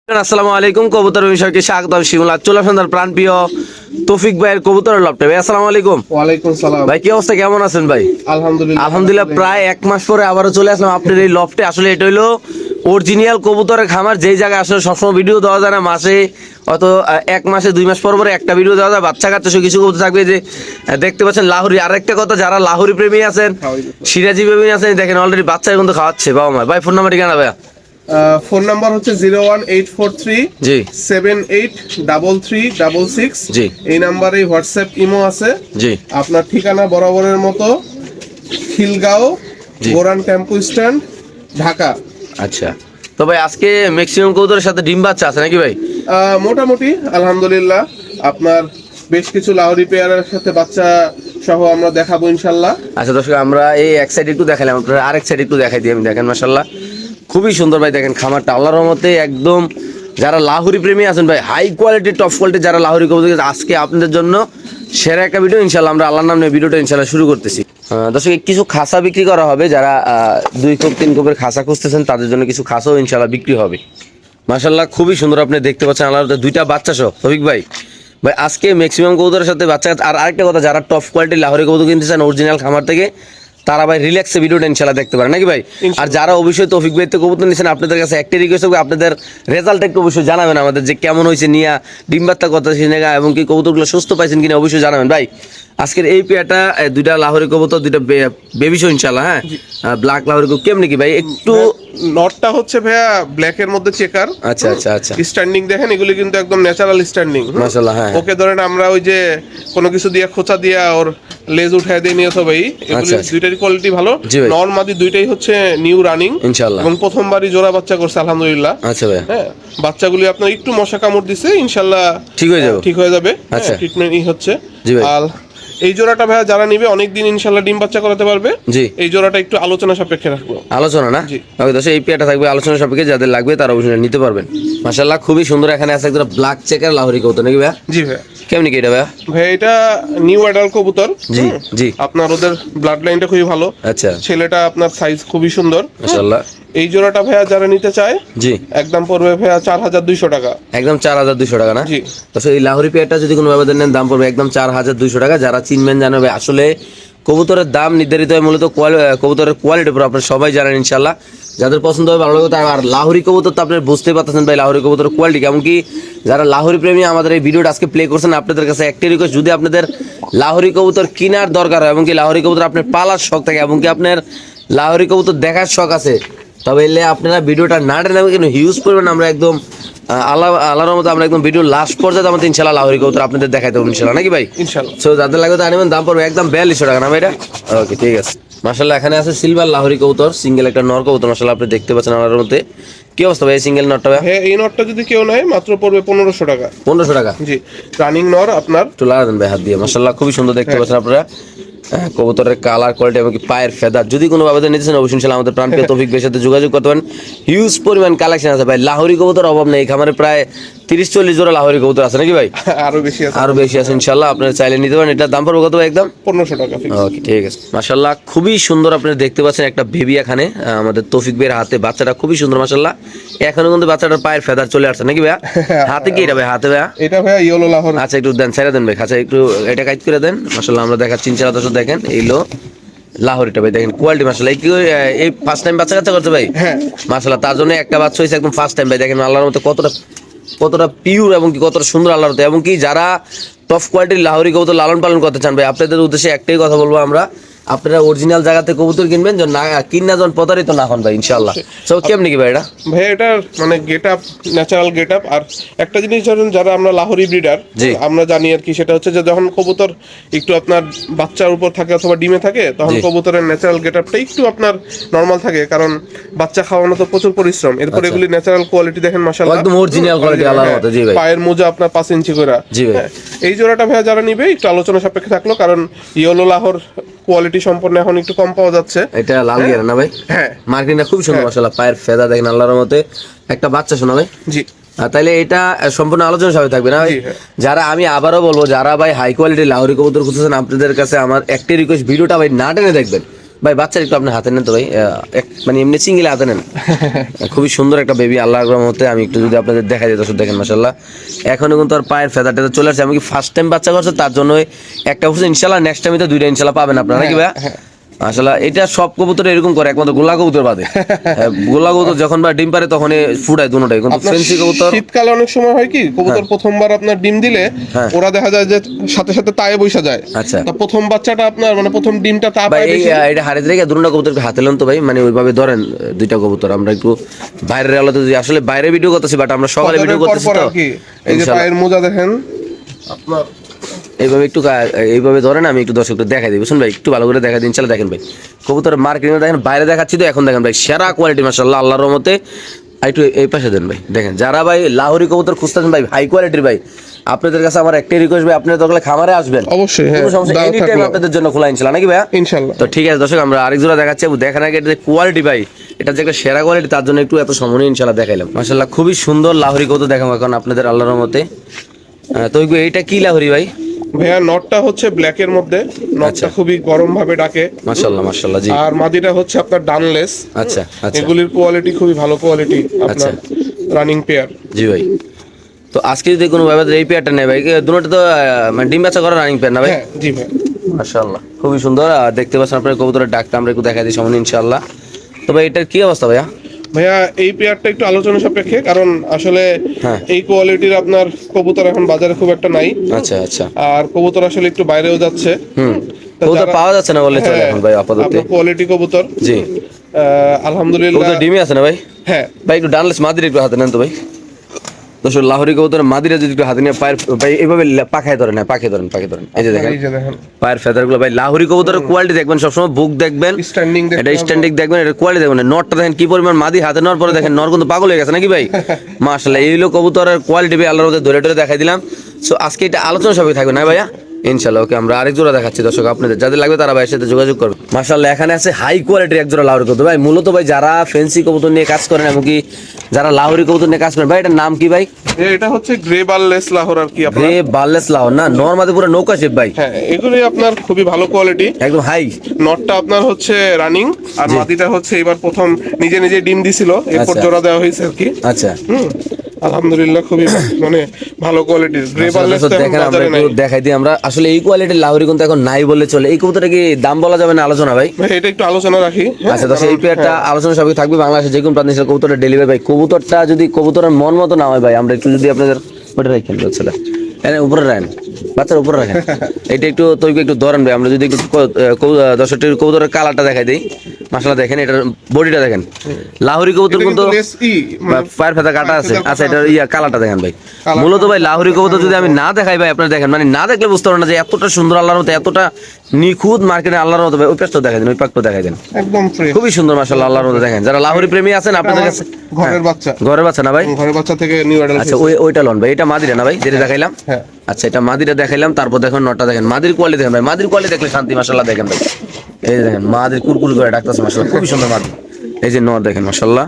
আসসালামু আলাইকুম কবুতর বিষয়কে স্বাগতম শিমুল চলে আসেন তার প্রাণ প্রিয় তৌফিক ভাইয়ের কবুতরের লপটে ভাই আসসালামু আলাইকুম। ওয়ালাইকুম সালাম ভাই কি অবস্থা, কেমন আছেন ভাই? আলহামদুলিল্লাহ আলহামদুলিল্লাহ। প্রায় এক মাস পরে আবারও চলে আসলাম আপনার এই লফটে। আসলে এটা হলো অরিজিনাল কবুতরের খামার, যেই জায়গায় আসলে সবসময় ভিডিও দেওয়া যায় না। মাসে হয়তো এক মাসে 2 মাস পর পরে একটা ভিডিও দেওয়া যায়। বাচ্চা কাচ্চা সব কিছু কবুতর থাকবে, যে দেখতে পাচ্ছেন লাহোরি। আরেকটা কথা, যারা লাহোরি প্রেমী আছেন, সিরাজি প্রেমী আছেন, দেখেন অলরেডি বাচ্চা কিন্তু খাওয়াচ্ছে বাবা মা। ভাই ফোন নাম্বার ঠিকানা ভাইয়া? ফোন নাম্বার হচ্ছে 01843 জি 783366। জি এই নাম্বারে হোয়াটসঅ্যাপ ইমো আছে। জি আপনার ঠিকানা বরাবরের মতো খিলগাঁও জি। গোরান টেম্পো স্ট্যান্ড, ঢাকা। আচ্ছা, তো ভাই আজকে ম্যাক্সিমাম কবুতরের সাথে ডিম বাচ্চা আছে নাকি ভাই? মোটামুটি আলহামদুলিল্লাহ আপনার বেশ কিছু লাহোরি পেয়ারের সাথে বাচ্চা সহ আমরা দেখাবো ইনশাল্লাহ। আচ্ছা দর্শক, আমরা এই এক সাইড একটু দেখালাম, আপনার আরেক সাইড একটু দেখাই দিই আমি। দেখেন মাশাআল্লাহ খুবই সুন্দর ভাই। দেখেন খামারটা আল্লাহর রহমতে একদম, যারা লাহোরি প্রেমী আছেন ভাই, হাই কোয়ালিটি টপ কোয়ালিটি যারা লাহোরি কবুতর, আজকে আপনাদের জন্য সেরা একটা ভিডিও ইনশাল্লাহ। আমরা আল্লাহর নামে ভিডিওটা ইনশাল্লাহ শুরু করতেছি। দর্শক কিছু খাসা বিক্রি করা হবে, যারা 2 কোপ 3 কোপের খাসা খুঁজতেছেন তাদের জন্য কিছু খাসাও ইনশাল্লাহ বিক্রি হবে। মাশাআল্লাহ খুবই সুন্দর, আপনি দেখতে পাচ্ছেন আল্লাহর দুইটা বাচ্চা সহ তৌফিক ভাই। ভাই আজকে ম্যাক্সিমাম কবুতরের সাথে বাচ্চা। আর আরেকটা কথা, যারা টপ কোয়ালিটির লাহোরি কবুতর কিনতে চান অরিজিনাল খামার থেকে, তারা ভাই রিল্যাক্সে ভিডিওটা ইনশাল্লাহ দেখতে পারেন নাকি ভাই? আর যারা অবশ্যই তৌফিক ভাই থেকে কবুতর নিচ্ছেন, আপনাদের কাছে একটাই রিকোয়েস্ট হবে, আপনাদের রেজাল্ট একটু অবশ্যই জানাবেন আমাদের, যে কেমন হয়েছে নিয়া, ডিম বাচ্চা কথা সিনেগা, এবং কি কবুতরগুলো সুস্থ পাইছেন কিনা অবশ্যই জানাবেন ভাই। আজকের এই পেয়ারটা দুইটা লাহোরি কবুতর, দুইটা বেবি শো ইনশাল্লাহ। হ্যাঁ, ব্ল্যাক লাহোরি কবুতর কেমনি কি ভাই একটু? নটটা হচ্ছে ভাইয়া ব্ল্যাক এর মধ্যে চেকার। আচ্ছা আচ্ছা আচ্ছা, স্ট্যান্ডিং দেখেন, এগুলি কিন্তু একদম ন্যাচারাল স্ট্যান্ডিং। মাশাআল্লাহ। হ্যাঁ ওকে ধরেন আমরা ওই যে কোনো কিছু দিয়ে খোঁচা দিয়া ওর লেজ উঠায় দিয়ে নিয়ে ভাই, এগুলি দুইটারই কোয়ালিটি ভালো। নর মাদি দুইটাই হচ্ছে নিউ রানিং ইনশাআল্লাহ, এবং প্রথমবারই জোড়া বাচ্চা করছে আলহামদুলিল্লাহ। আচ্ছা ভাই। হ্যাঁ, বাচ্চাগুলি আপনার একটু মশা কামড় দিছে, ইনশাআল্লাহ ঠিক হয়ে যাবে। ঠিক হয়ে যাবে। আচ্ছা, ট্রিটমেন্ট হচ্ছে। জি ভাই। আর এই জোড়াটা ভাইয়া যারা নিবে অনেকদিন ইনশাআল্লাহ ডিম বাচ্চা করাতে পারবে। জি, এই জোড়াটা একটু আলোচনা সাপেক্ষে রাখবো। আলোচনা না? জি। ওকে দর্শক, এই পেয়ারটা থাকবে আলোচনা সাপেক্ষে, যাদের লাগবে তারা অবশ্যই নিতে পারবেন। মাশাআল্লাহ খুবই সুন্দর। এখানে আছে একটা ব্ল্যাক চেকার লাহোরি কবুতর নাকি ভাইয়া? জি ভাইয়া। কেমনি কি এটা ভাইয়া? ভাই এটা নিউ অ্যাডাল্ট কবুতর। জি জি। আপনার ওদের ব্লাড লাইনটা খুবই ভালো। আচ্ছা, ছেলেটা আপনার সাইজ খুবই সুন্দর। মাশাআল্লাহ। এই জোড়াটা ভাইয়া যারা নিতে চায়, জি, একদম পড়বে ভাইয়া 4200 টাকা। একদম 4200 টাকা না? জি। তো এই লাহোরি পেয়ারটা যদি কোনো ব্যবধান নেন, দাম পড়বে একদম 4200 টাকা। যারা চিনবেন জানাবে। আসলে কবুতরের দাম নির্ধারিত হয় মূলত কবুতরের কোয়ালিটির উপর, আপনারা সবাই জানেন ইনশাআল্লাহ। যাদের পছন্দ হবে ভালো লাগে। আর লাহোরি কবুতর তো আপনারা বুঝতে পারতেছেন ভাই, লাহোরি কবুতরের কোয়ালিটি কেমন কি। যারা লাহোরি প্রেমী আমাদের এই ভিডিওটা আজকে প্লে করছেন, আপনাদের কাছে একটাই রিকোয়েস্ট, যদি আপনাদের লাহোরি কবুতর কেনার দরকার হয় এবং কি লাহোরি কবুতর আপনার পালার শখ থাকে এবং কি আপনার লাহোরি কবুতর দেখার শখ আছে, তবে এলে আপনারা ভিডিওটা না টেনে কিন্তু হিউজ করবেন। আমরা একদম আল্লাহর মতো আমরা একদম ভিডিও লাস্ট পর্যায়ে আমাদের ইনশাআল্লাহ লাহোরি কবুতর আপনাদের দেখাই দেবো ইনশাআল্লাহ নাকি ভাই? ইনশাআল্লাহ। সো যাদের লাগবে তা আনবেন, দাম পড়বে একদম 4200 টাকা না ভাই এটা? ওকে ঠিক আছে। মাশাআল্লাহ এখানে আছে সিলভার লাহোরি কবুতর, সিঙ্গেল একটা নর কবুতর। মাশাআল্লাহ আপনি দেখতে পাচ্ছেন আল্লাহর মধ্যে। কি অবস্থা ভাই সিঙ্গেল নরটা ভাই? হ্যাঁ, এই নটটা যদি কেউ নেয় মাত্র পড়বে 1500 টাকা। 1500 টাকা? জি, রানিং নর আপনার। একটু লাগা দেন ভাই হাত দিয়ে। মাশাআল্লাহ খুবই সুন্দর দেখতে পাচ্ছেন আপনারা। কবুতরের কালার কোয়ালিটি এবং পায়ের ফেদার, যদি কোনো বাবাদের নিতেছেন অবশ্যই ইনশাআল্লাহ আমাদের প্রাণপ্রিয় তৌফিক ভাইয়ের সাথে যোগাযোগ করতে পারেন। হিউজ পরিমাণ কালেকশন আছে ভাই, লাহোরি কবুতর অভাব নেই। খামারে প্রায় 30-40 জোড়া লাহোরি কবুতর আছে নাকি ভাই? আরো বেশি আছে। আরো বেশি আছে ইনশাআল্লাহ, আপনারা চাইলে নিতে পারেন। এটার দাম পড়বে কত ভাই? একদম 1500 টাকা। ওকে ঠিক আছে। মাশাআল্লাহ খুবই সুন্দর, আপনারা দেখতে পাচ্ছেন একটা বেবি এখানে আমাদের তৌফিক ভাইয়ের হাতে। বাচ্চাটা খুবই সুন্দর মাশাআল্লাহ। এখনো কিন্তু বাচ্চাটার পায়ের ফেদার চলে আসছে নাকি ভাইয়া? হাতে কি এটা ভাই? হাতে ভাইয়া এটা ভাইয়া ইয়েলো লাহোর। আচ্ছা একটু দেন, ছেড়ে দেন ভাই, আচ্ছা একটু এটা কাইট করে দেন। মাশাআল্লাহ আমরা দেখাচ্ছি ইনশাআল্লাহ দর্শক, দেখেন এইলো লাহোরিটা ভাই, দেখেন কোয়ালিটি মাশাআল্লাহ। এই ফার্স্ট টাইম বাচ্চা কাচ্চা করছে ভাই? হ্যাঁ মাশাআল্লাহ, তার জন্য একটা বাচ্চা হয়েছে একদম ফার্স্ট টাইম ভাই। দেখেন আল্লাহর মতো কতটা পিওর এবং কি কতটা সুন্দর আল্লাহর মতো। এবং কি যারা টপ কোয়ালিটির লাহোরি কবুতর লালন পালন করতে চান ভাই, আপনাদের উদ্দেশ্যে একটাই কথা বলবো আমরা, আপনারা অরিজিনাল জায়গাতে কবুতর কিনবেন, যেন না কিনা যেন প্রতারিত না হন ভাই ইনশাআল্লাহ। সব কেমনি কি ভাই এটা? ভাই এটার মানে get up, natural get up. আর একটা জিনিস ধরুন, যারা আমরা লাহোরি ব্রিডার আমরা জানি আর কি, সেটা হচ্ছে যে যখন কবুতর একটু আপনার বাচ্চার উপর থাকে অথবা ডিমে থাকে, তখন কবুতরের ন্যাচারাল গেট আপটা একটু আপনার নর্মাল থাকে, কারণ বাচ্চা খাওয়ানো তো প্রচুর পরিশ্রম। এরপর এগুলি ন্যাচারাল কোয়ালিটি দেখেন মাশাআল্লাহ, একদম অরিজিনাল কোয়ালিটি আল্লাহর মতো। জি ভাই, পায়ের মোজা আপনার 5 ইঞ্চি করে। জি ভাই। এই জোড়াটা ভাইয়া যারা নিবে একটু আলোচনা সাপেক্ষে থাকলো, কারণ ইয়েলো লাহোর কোয়ালিটি সম্পন্ন এখন একটু কম পাওয়া যাচ্ছে। এটা লাল গিয়ার না ভাই? হ্যাঁ, মার্কিংটা খুব সুন্দর মাশাআল্লাহ। পায়ের ফেদা দেখেন আল্লাহর মতে। একটা বাচ্চা শোনা ভাই? জি। তাইলে এটা সম্পূর্ণ আলোচনা সবাই থাকবে না ভাই? যারা, আমি আবারও বলবো, যারা ভাই হাই কোয়ালিটি লাহোরি কবুতর খুঁজতেছেন, আপনাদের কাছে আমার একটাই রিকোয়েস্ট, ভিডিওটা ভাই না টেনে দেখবেন। ভাই বাচ্চার একটু আপনি হাতে নেন তো ভাই, মানে এমনি সিঙ্গেল হাতে নেন। খুবই সুন্দর একটা বেবি, আল্লাহর রহমতে। আমি একটু যদি আপনাদের দেখা যায় দর্শক, দেখেন মাশাআল্লাহ এখনো কিন্তু আর পায়ের ফেদারটা চলে আসছে। আমি কি ফার্স্ট টাইম বাচ্চা করছে তার জন্য একটা বছর ইনশাল্লাহ, নেক্সট টাইমে তো দুইটা ইনশাল্লাহ পাবেন আপনারা, নাকি ভাই? আসলে এটা সব কবুতর এরকম করে, একমাত্র গোলা কবুতর বাদে। গোলা কবুতর যখন বা ডিম পারে তখন ফুটায় দুটোটাই, কিন্তু ফেন্সি কবুতর শীতকালে অনেক সময় হয় কি কবুতর প্রথমবার আপনার ডিম দিলে ওরা দেখা যায় যে সাথে সাথে তায়ে বসে যায়। আচ্ছা, তা প্রথম বাচ্চাটা আপনার মানে প্রথম ডিমটা তা ভাই পায় বেশি। এটা হাতে রেখে দুটো কবুতরকে হাতে নেন তো ভাই, মানে ওইভাবে ধরেন দুইটা কবুতর। আমরা একটু বাইরের আলোতে, আসলে বাইরে ভিডিও করতেছি, বাট আমরা সকালে ভিডিও করতেছি তো। এই যে পায়ের মোজা দেখেন আপনার, এইভাবে একটু এইভাবে ধরেন, আমি একটু দর্শককে দেখাই দিই, বুঝুন ভাই, একটু ভালো করে দেখা দিন। চলে দেখেন ভাই কবুতর মার্কেটিং দেখেন, বাইরে দেখাচ্ছি তো, এখন দেখেন ভাই সেরা কোয়ালিটি মাশাআল্লাহ আল্লাহর রহমতে। একটু এই পাশে দেন ভাই, দেখেন যারা ভাই লাহোরি কবুতর খুঁজতেছেন ভাই হাই কোয়ালিটির, ভাই আপনাদের কাছে আমার একটাই রিকোয়েস্ট ভাই, আপনারা দরকার খামারে আসবেন অবশ্যই। হ্যাঁ, কোনো সমস্যা, এনি টাইম আপনাদের জন্য খোলা ইনশাআল্লাহ, নাকি ভাই? ইনশাআল্লাহ। তো ঠিক আছে দর্শক, আমরা আরেক জোড়া দেখাচ্ছি। দেখেন আগে এটা কোয়ালিটি ভাই, এটা যে একটা সেরা কোয়ালিটি, তার জন্য একটু এত সময় ইনশাআল্লাহ দেখাইলাম। মাশাআল্লাহ খুবই সুন্দর লাহোরি কবুতর দেখাবো এখন আপনাদের আল্লাহর রহমতে। তো এইটা কি লাহোরি ভাই? ভাইয়া নটটা হচ্ছে ব্ল্যাক এর মধ্যে, নটটা খুবই গরম ভাবে ডাকে। মাশাআল্লাহ মাশাআল্লাহ জি। আর মাদিটা হচ্ছে আপনার ডানলেস। আচ্ছা আচ্ছা, এগুলির কোয়ালিটি খুবই ভালো কোয়ালিটি আপনার, রানিং পেয়ার। জি ভাই। তো আজকে যদি কোনো ভাবে এই পেয়ারটা নেয় ভাই, দুটোটা তো মানে ডিম বাচ্চা করা রানিং পেয়ার না ভাই? হ্যাঁ জি ভাই। মাশাআল্লাহ খুবই সুন্দর। আর দেখতে পাচ্ছেন আপনার কবুতরের ডাকটা আমরা একটু দেখাই দিই সামনে ইনশাআল্লাহ। তো ভাই এটার কি অবস্থা ভাইয়া? ভাইয়া এই পেয়ারটা একটু আলোচনা সাপেক্ষে, কারণ আসলে এই কোয়ালিটির আপনার কবুতর এখন বাজারে খুব একটা নাই। আচ্ছা আচ্ছা। আর কবুতর আসলে একটু বাইরেও যাচ্ছে। কবুতর পাওয়া যাচ্ছে না বললে চলে এখন ভাই আপাতত। কোয়ালিটি কবুতর জি আলহামদুলিল্লাহ। কবুতর ডিমে আছে না ভাই? হ্যাঁ ভাই একটু ডানলেস মাদির একটু হাতে নেন তো ভাই। দর্শক লাহোরি কবুতর মাদিরা যদি একটু হাতে নিয়ে পায়ের ভাই এইভাবে পাখায় ধরেন, হ্যাঁ পাখে ধরেন, পাখে ধরেন। এই যে দেখেন পায়ের ফেদার গুলো ভাই, লাহোরি কবুতরের কোয়ালিটি দেখবেন সবসময়, বুক দেখবেন, এটা স্ট্যান্ডিং দেখবেন, এটা কোয়ালিটি দেখবেন। নটটা দেখেন কি পরিমাণ, মাদি হাতে নেওয়ার পরে দেখেন নর কিন্তু পাগল হয়ে গেছে নাকি ভাই? মাশাআল্লাহ এই হলো কবুতরের কোয়ালিটি ভাই, আল্লাহর মধ্যে ধরে ধরে দেখাই দিলাম। সো আজকে এটা আলোচনা সবাই থাকবে না ভাইয়া ইনশাআল্লাহ। ওকে আমরা আরেক জোড়া দেখাচ্ছি দর্শক, আপনাদের যাদের লাগবে তারা ভাইয়ের সাথে যোগাযোগ করবে। মাশাআল্লাহ এখানে আছে হাই কোয়ালিটির এক জোড়া লাহোরি কবুতর ভাই। মূলত ভাই যারা ফেন্সি কবুতর নিয়ে কাজ করেন, এমনকি যারা লাহোরি কবুতর নিয়ে কাজ করেন ভাই, এটার নাম কি ভাই? এটা হচ্ছে গ্রে বারলেস লাহোর আর কি আপনার। গ্রে বারলেস লাহোর না, নরমাদি পুরো নৌকা শেপ ভাই। হ্যাঁ এগুলি আপনার খুবই ভালো কোয়ালিটি, একদম হাই। নটটা আপনার হচ্ছে রানিং, আর মাদিটা হচ্ছে এবার প্রথম নিজে নিজে ডিম দিছিল, এরপর জোড়া দেওয়া হয়েছে আর কি। আচ্ছা আলহামদুলিল্লাহ খুবই মানে ভালো কোয়ালিটির গ্রে বারলেস তো এখন বাজারে নাই। দেখাই দিই আমরা, আসলে এই কোয়ালিটির লাহোরি কিন্তু এখন নাই বললে চলে। এই কবুতরটা কি দাম বলা যাবে না, আলোচনা ভাই? ভাই এটা একটু আলোচনা রাখি। আচ্ছা তো এই পেয়ারটা আলোচনা সবাই থাকবে, বাংলাদেশে যে কোনো প্রান্তে কবুতরের ডেলিভারি ভাই। কবুতরটা যদি কবুতরের মন মতো না হয় ভাই, আমরা একটু যদি আপনাদের ওটা রাখেন ছেলে উপরে রাখেন, বাচ্চার উপরে রাখেন, এটা একটু তৈরি একটু ধরেন ভাই। আমরা যদি একটু দর্শকটি কবুতরের কালারটা দেখাই দিই, মাশাআল্লাহ দেখেন এটার বডিটা দেখেন। লাহোরি কবুতর কিন্তু পায়ের ফেদা কাটা আছে। আচ্ছা এটার কালারটা দেখেন ভাই। মূলত ভাই লাহোরি কবুতর যদি আমি না দেখাই ভাই, আপনারা দেখেন মানে না দেখলে বুঝতে পারবেন না যে এতটা সুন্দর আল্লাহর মতো, এতটা নিখুঁত মার্কেটে আল্লাহর মতো ভাই। ওই পাশটা দেখাই দেন, ওই পাকটা দেখাই দেন, একদম ফ্রেশ খুবই সুন্দর মাশাআল্লাহ আল্লাহর মতো। দেখেন যারা লাহোরি প্রেমী আছেন আপনাদের কাছে, ঘরের বাচ্চা, ঘরের বাচ্চা না ভাই, ঘরের বাচ্চা থেকে নিউ অ্যাডাল্ট। আচ্ছা ওইটা লন ভাই, এটা মাদিরা না ভাই যেটা দেখাইলাম? হ্যাঁ আচ্ছা এটা মাদিরা দেখাইলাম, তারপর দেখেন নটটা দেখেন, মাদির কোয়ালিটি দেখেন ভাই, মাদির কোয়ালিটি দেখলে শান্তি মাশাআল্লাহ। দেখেন ভাই এই দেখেন মাদির কুরকুর করে ডাকতেছে মাশাআল্লাহ, খুবই সুন্দর মাদি। এই যে নট দেখেন মাশাআল্লাহ।